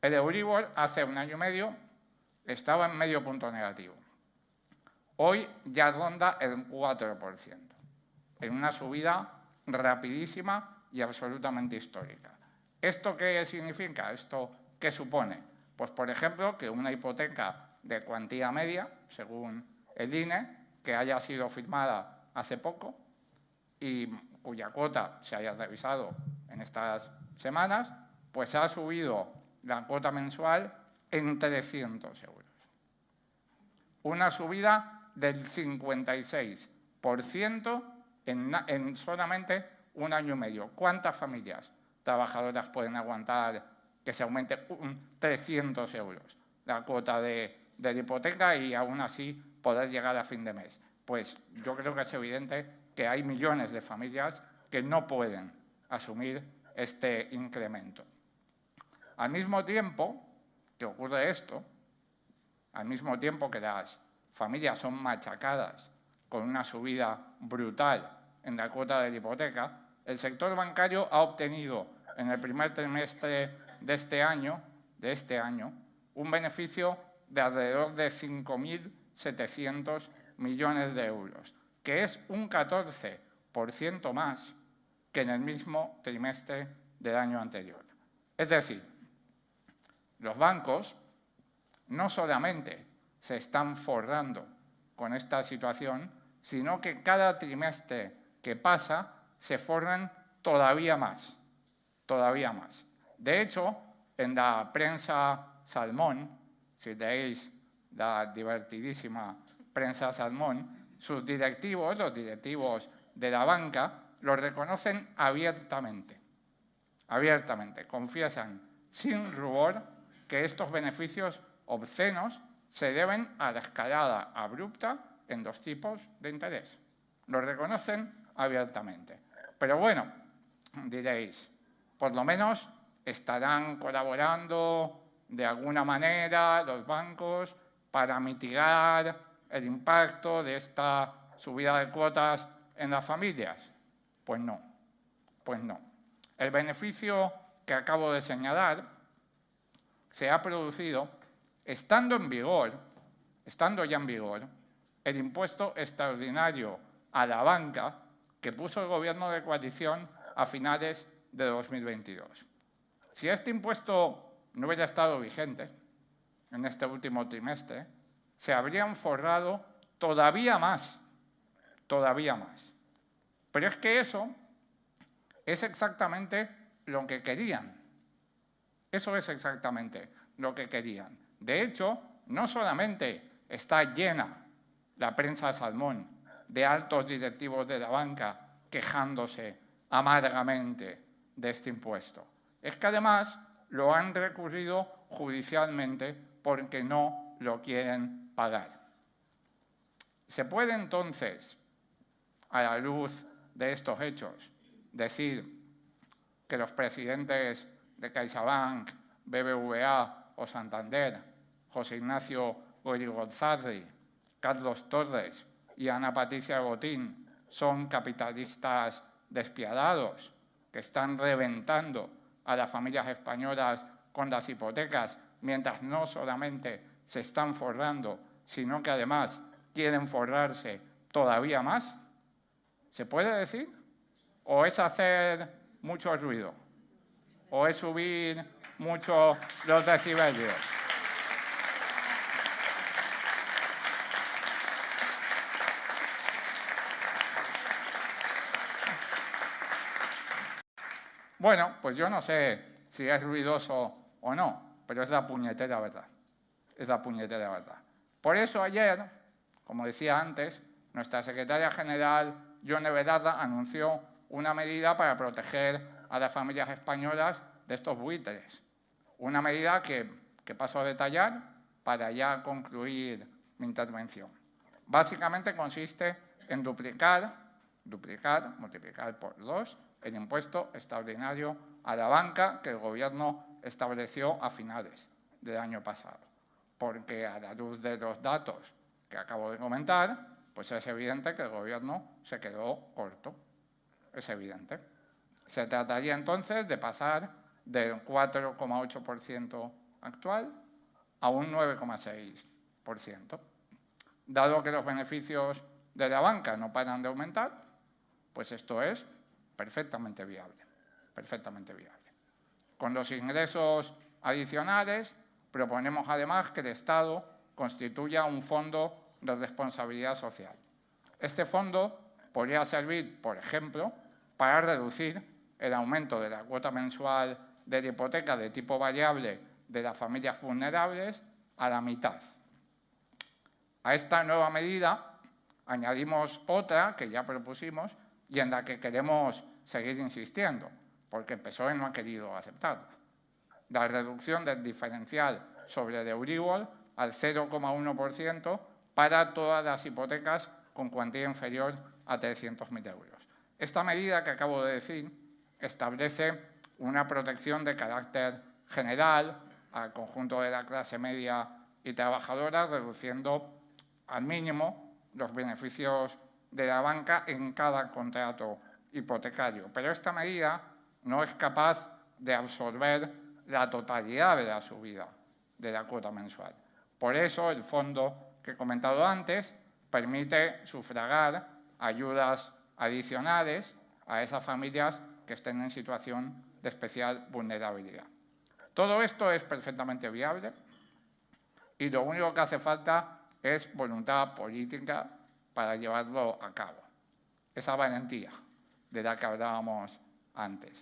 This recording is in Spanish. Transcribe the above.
El Euribor hace un año y medio estaba en medio punto negativo. Hoy ya ronda el 4%, en una subida rapidísima y absolutamente histórica. ¿Esto qué significa? ¿Esto qué supone? Pues, por ejemplo, que una hipoteca de cuantía media, según el INE, que haya sido firmada hace poco y cuya cuota se haya revisado en estas semanas, pues ha subido la cuota mensual en 300 euros. Una subida del 56% en solamente un año y medio. ¿Cuántas familias trabajadoras pueden aguantar que se aumente 300 euros la cuota de la hipoteca y aún así poder llegar a fin de mes? Pues yo creo que es evidente que hay millones de familias que no pueden asumir este incremento. Al mismo tiempo que ocurre esto, al mismo tiempo que las familias son machacadas con una subida brutal en la cuota de la hipoteca, el sector bancario ha obtenido en el primer trimestre de este año un beneficio de alrededor de 5.700 millones de euros, que es un 14% más que en el mismo trimestre del año anterior. Es decir, los bancos no solamente se están forrando con esta situación, sino que cada trimestre que pasa se forran todavía más, todavía más. De hecho, en la prensa Salmón, si leéis la divertidísima prensa Salmón, sus directivos, los directivos de la banca, lo reconocen abiertamente, confiesan sin rubor que estos beneficios obscenos se deben a la escalada abrupta en los tipos de interés. Lo reconocen abiertamente. Pero bueno, diréis, por lo menos estarán colaborando de alguna manera los bancos para mitigar el impacto de esta subida de cuotas en las familias. Pues no, pues no. El beneficio que acabo de señalar se ha producido estando ya en vigor, el impuesto extraordinario a la banca que puso el Gobierno de coalición a finales de 2022. Si este impuesto no hubiera estado vigente en este último trimestre, se habrían forrado todavía más. Pero es que eso es exactamente lo que querían. Eso es exactamente lo que querían. De hecho, no solamente está llena la prensa Salmón de altos directivos de la banca quejándose amargamente de este impuesto, es que además lo han recurrido judicialmente porque no lo quieren pagar. ¿Se puede entonces, a la luz de estos hechos, decir que los presidentes de CaixaBank, BBVA o Santander, José Ignacio Goyri-González, Carlos Torres y Ana Patricia Botín, son capitalistas despiadados que están reventando a las familias españolas con las hipotecas, mientras no solamente se están forrando, sino que además quieren forrarse todavía más? ¿Se puede decir? ¿O es hacer mucho ruido? ¿O es subir mucho los decibelios? Bueno, pues yo no sé si es ruidoso o no, pero es la puñetera verdad. Es la puñetera verdad. Por eso ayer, como decía antes, nuestra secretaria general, Yone Belarra, anunció una medida para proteger a las familias españolas de estos buitres. Una medida que paso a detallar para ya concluir mi intervención. Básicamente consiste en multiplicar por 2 el impuesto extraordinario a la banca que el Gobierno estableció a finales del año pasado. Porque a la luz de los datos que acabo de comentar, pues es evidente que el Gobierno se quedó corto. Es evidente. Se trataría entonces de pasar del 4,8% actual a un 9,6%. Dado que los beneficios de la banca no paran de aumentar, pues esto es perfectamente viable, perfectamente viable. Con los ingresos adicionales, proponemos además que el Estado constituya un fondo de responsabilidad social. Este fondo podría servir, por ejemplo, para reducir el aumento de la cuota mensual de la hipoteca de tipo variable de las familias vulnerables a la mitad. A esta nueva medida añadimos otra que ya propusimos y en la que queremos seguir insistiendo, porque el PSOE no ha querido aceptarla. La reducción del diferencial sobre el Euribor al 0,1% para todas las hipotecas con cuantía inferior a 300.000 euros. Esta medida que acabo de decir establece una protección de carácter general al conjunto de la clase media y trabajadora, reduciendo al mínimo los beneficios de la banca en cada contrato hipotecario. Pero esta medida no es capaz de absorber la totalidad de la subida de la cuota mensual. Por eso, el fondo que he comentado antes permite sufragar ayudas adicionales a esas familias que estén en situación de especial vulnerabilidad. Todo esto es perfectamente viable y lo único que hace falta es voluntad política para llevarlo a cabo. Esa valentía de la que hablábamos antes.